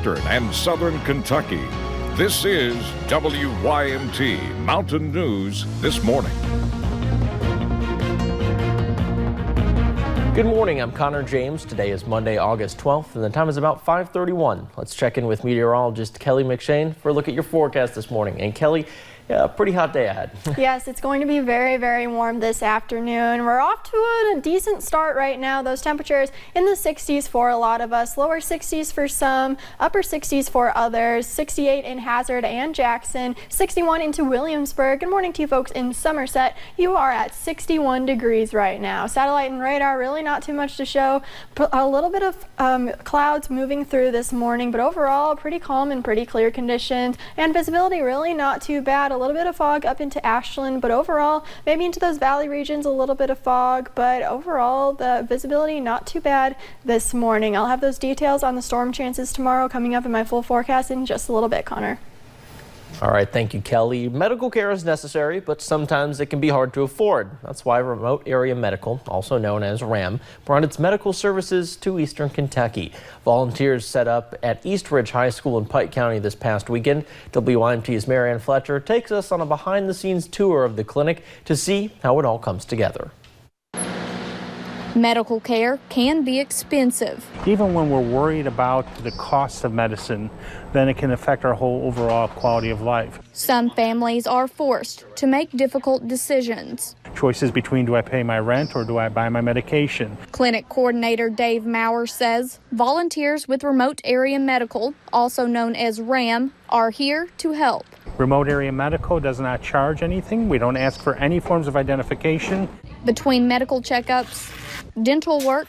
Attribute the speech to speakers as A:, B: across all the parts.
A: eastern and southern Kentucky. This is WYMT Mountain News This Morning.
B: Good morning, I'm Connor James. Today is Monday, August 12th, and the time is about 5:31. Let's check in with meteorologist Kelly McShane for a look at your forecast this morning. And Kelly, yeah, pretty hot day ahead.
C: Yes, it's going to be very, very warm this afternoon. We're off to a decent start right now. Those temperatures in the 60s for a lot of us, lower 60s for some, upper 60s for others, 68 in Hazard and Jackson, 61 into Williamsburg. Good morning to you folks in Somerset. You are at 61 degrees right now. Satellite and radar, really not too much to show. A little bit of clouds moving through this morning, but overall pretty calm and pretty clear conditions, and visibility really not too bad. A little bit of fog up into Ashland, but overall maybe into those valley regions a little bit of fog, but overall the visibility not too bad this morning. I'll have those details on the storm chances tomorrow coming up in my full forecast in just a little bit, Connor.
B: All right, thank you, Kelly. Medical care is necessary, but sometimes it can be hard to afford. That's why Remote Area Medical, also known as RAM, brought its medical services to Eastern Kentucky. Volunteers set up at East Ridge High School in Pike County this past weekend. WYMT's Marianne Fletcher takes us on a behind-the-scenes tour of the clinic to see how it all comes together.
D: Medical care can be expensive.
E: Even when we're worried about the cost of medicine, then it can affect our whole overall quality of life.
D: Some families are forced to make difficult decisions.
E: Choices between, do I pay my rent or do I buy my medication?
D: Clinic coordinator Dave Maurer says volunteers with Remote Area Medical, also known as RAM, are here to help.
E: Remote Area Medical does not charge anything. We don't ask for any forms of identification.
D: Between medical checkups, dental work,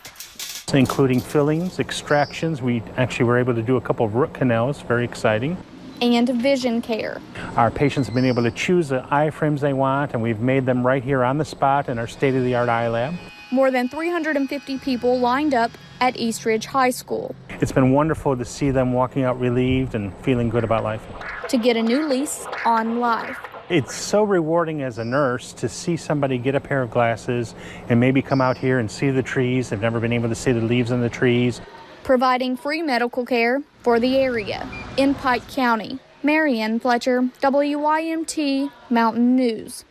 E: including fillings, extractions. We actually were able to do a couple of root canals, very exciting.
D: And vision care.
E: Our patients have been able to choose the eye frames they want, and we've made them right here on the spot in our state-of-the-art eye lab.
D: More than 350 people lined up at East Ridge High School.
E: It's been wonderful to see them walking out relieved and feeling good about life.
D: To get a new lease on life.
E: It's so rewarding as a nurse to see somebody get a pair of glasses and maybe come out here and see the trees. They've never been able to see the leaves on the trees.
D: Providing free medical care for the area in Pike County. Marianne Fletcher, WYMT Mountain News.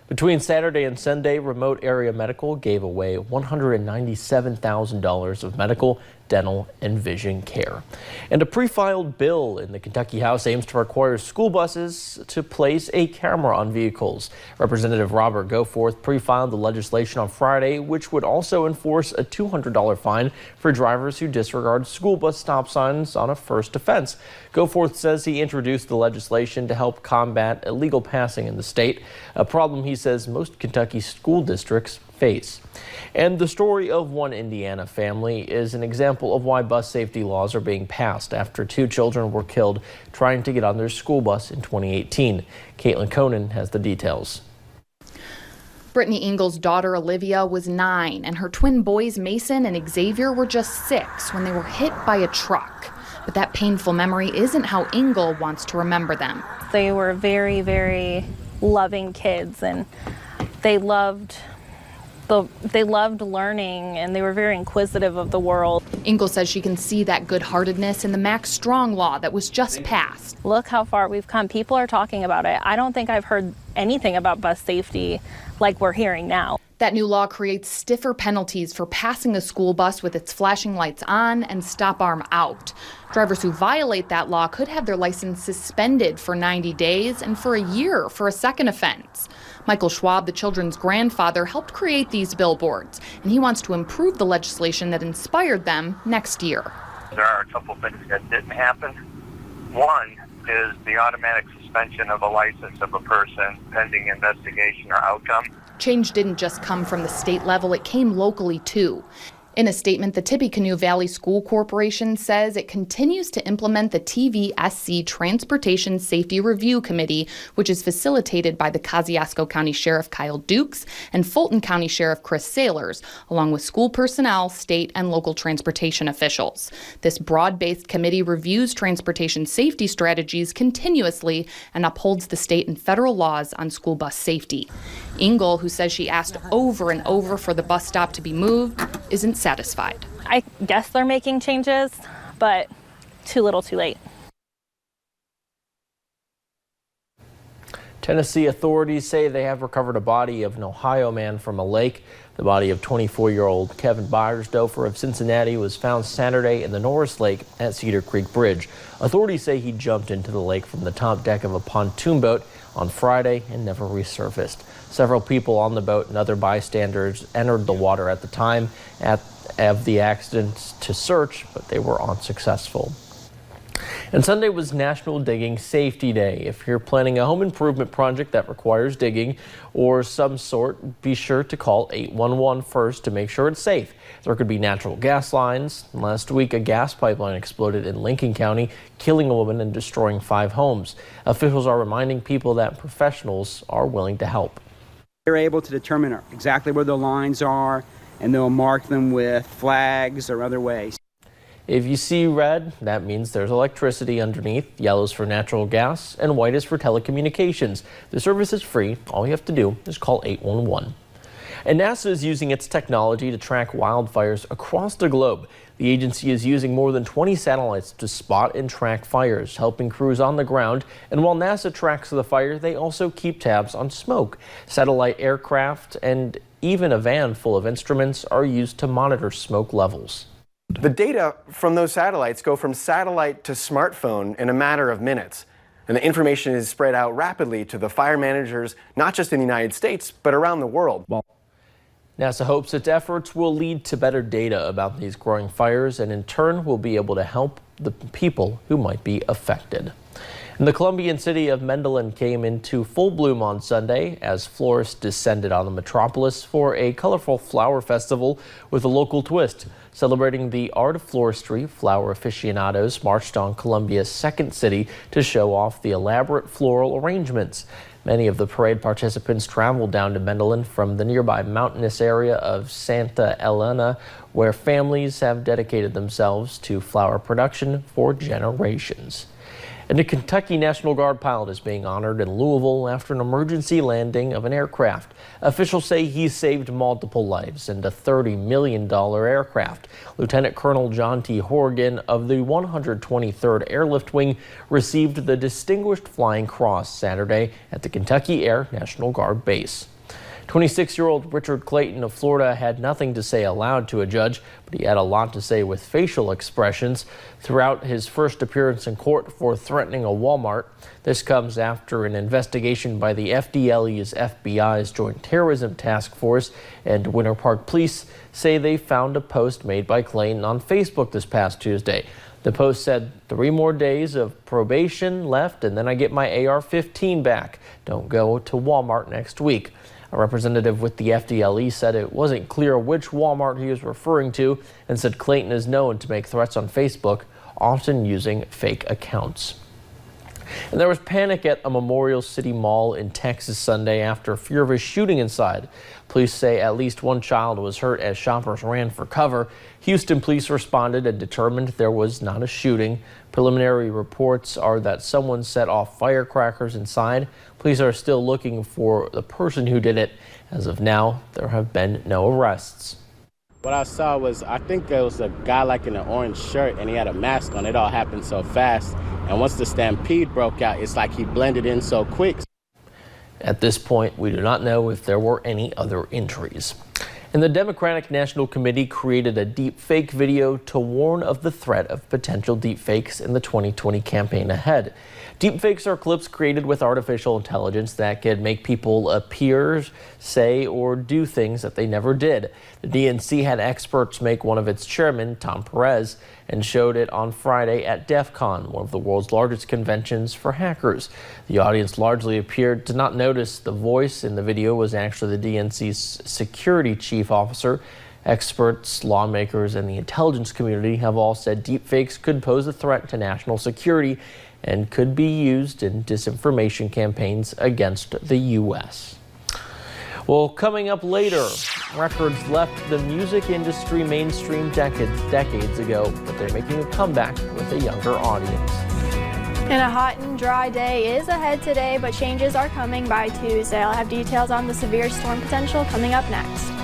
B: Between Saturday and Sunday, Remote Area Medical gave away $197,000 of medical, dental, and vision care. And a pre-filed bill in the Kentucky House aims to require school buses to place a camera on vehicles. Representative Robert Goforth pre-filed the legislation on Friday, which would also enforce a $200 fine for drivers who disregard school bus stop signs on a first offense. Goforth says he introduced the legislation to help combat illegal passing in the state, a problem he says most Kentucky school districts face. And the story of one Indiana family is an example of why bus safety laws are being passed after 2 children were killed trying to get on their school bus in 2018. Caitlin Conan has the details.
F: Brittany Engel's daughter Olivia was 9 and her twin boys Mason and Xavier were just 6 when they were hit by a truck. But that painful memory isn't how Engel wants to remember them.
G: They were very, very loving kids, and they loved learning, and they were very inquisitive of the world.
F: Engel says she can see that good-heartedness in the Max Strong law that was just passed.
G: Look how far we've come. People are talking about it. I don't think I've heard anything about bus safety like we're hearing now.
F: That new law creates stiffer penalties for passing a school bus with its flashing lights on and stop arm out. Drivers who violate that law could have their license suspended for 90 days and for a year for a second offense. Michael Schwab, the children's grandfather, helped create these billboards, and he wants to improve the legislation that inspired them next year.
H: There are a couple things that didn't happen. One is the automatic suspension of a license of a person pending investigation or outcome.
F: Change didn't just come from the state level, it came locally too. In a statement, the Tippecanoe Valley School Corporation says it continues to implement the TVSC Transportation Safety Review Committee, which is facilitated by the Kosciuszko County Sheriff Kyle Dukes and Fulton County Sheriff Chris Sailors, along with school personnel, state and local transportation officials. This broad-based committee reviews transportation safety strategies continuously and upholds the state and federal laws on school bus safety. Engel, who says she asked over and over for the bus stop to be moved, isn't satisfied.
G: I guess they're making changes, but too little too late.
B: Tennessee authorities say they have recovered a body of an Ohio man from a lake. The body of 24-year-old Kevin Byersdorfer of Cincinnati was found Saturday in the Norris Lake at Cedar Creek Bridge. Authorities say he jumped into the lake from the top deck of a pontoon boat on Friday and never resurfaced. Several people on the boat and other bystanders entered the water at the time of the accident to search, but they were unsuccessful. And Sunday was National Digging Safety Day. If you're planning a home improvement project that requires digging or some sort, be sure to call 811 first to make sure it's safe. There could be natural gas lines. Last week, a gas pipeline exploded in Lincoln County, killing a woman and destroying 5 homes. Officials are reminding people that professionals are willing to help.
I: They're able to determine exactly where the lines are, and they'll mark them with flags or other ways.
B: If you see red, that means there's electricity underneath. Yellow is for natural gas, and white is for telecommunications. The service is free. All you have to do is call 811. And NASA is using its technology to track wildfires across the globe. The agency is using more than 20 satellites to spot and track fires, helping crews on the ground. And while NASA tracks the fire, they also keep tabs on smoke. Satellite aircraft and even a van full of instruments are used to monitor smoke levels.
J: The data from those satellites go from satellite to smartphone in a matter of minutes. And the information is spread out rapidly to the fire managers, not just in the United States, but around the world.
B: NASA hopes its efforts will lead to better data about these growing fires and in turn will be able to help the people who might be affected. And the Colombian city of Medellin came into full bloom on Sunday as florists descended on the metropolis for a colorful flower festival with a local twist. Celebrating the art of floristry, flower aficionados marched on Colombia's second city to show off the elaborate floral arrangements. Many of the parade participants traveled down to Medellin from the nearby mountainous area of Santa Elena, where families have dedicated themselves to flower production for generations. And a Kentucky National Guard pilot is being honored in Louisville after an emergency landing of an aircraft. Officials say he saved multiple lives in a $30 million aircraft. Lieutenant Colonel John T. Horgan of the 123rd Airlift Wing received the Distinguished Flying Cross Saturday at the Kentucky Air National Guard Base. 26-year-old Richard Clayton of Florida had nothing to say aloud to a judge, but he had a lot to say with facial expressions throughout his first appearance in court for threatening a Walmart. This comes after an investigation by the FDLE's FBI's Joint Terrorism Task Force and Winter Park Police say they found a post made by Clayton on Facebook this past Tuesday. The post said, 3 more days of probation left and then I get my AR-15 back. Don't go to Walmart next week. A representative with the FDLE said it wasn't clear which Walmart he was referring to and said Clayton is known to make threats on Facebook, often using fake accounts. And there was panic at a Memorial City Mall in Texas Sunday after fear of a shooting inside. Police say at least 1 child was hurt as shoppers ran for cover. Houston police responded and determined there was not a shooting. Preliminary reports are that someone set off firecrackers inside. Police are still looking for the person who did it. As of now, there have been no arrests.
K: What I saw was, I think there was a guy like in an orange shirt and he had a mask on. It all happened so fast. And once the stampede broke out, it's like he blended in so quick.
B: At this point, we do not know if there were any other injuries. And the Democratic National Committee created a deepfake video to warn of the threat of potential deepfakes in the 2020 campaign ahead. Deepfakes are clips created with artificial intelligence that can make people appear, say, or do things that they never did. The DNC had experts make one of its chairmen, Tom Perez, and showed it on Friday at DEF CON, one of the world's largest conventions for hackers. The audience largely appeared to not notice the voice in the video was actually the DNC's security chief officer. Experts, lawmakers, and the intelligence community have all said deepfakes could pose a threat to national security and could be used in disinformation campaigns against the U.S. Well, coming up later, records left the music industry mainstream decades ago, but they're making a comeback with a younger audience.
C: And a hot and dry day is ahead today, but changes are coming by Tuesday. I'll have details on the severe storm potential coming up next.